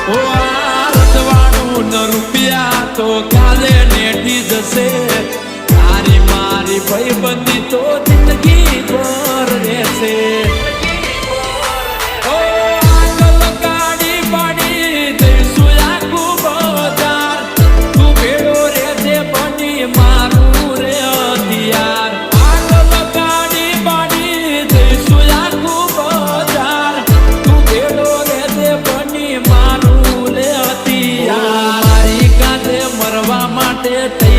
ઓ આ રજવાડું ન રૂપિયા તો કાલે નેઠી જશે તારી મારી ભાઈબંધી તો જિંદગી ભર રહેશે માટે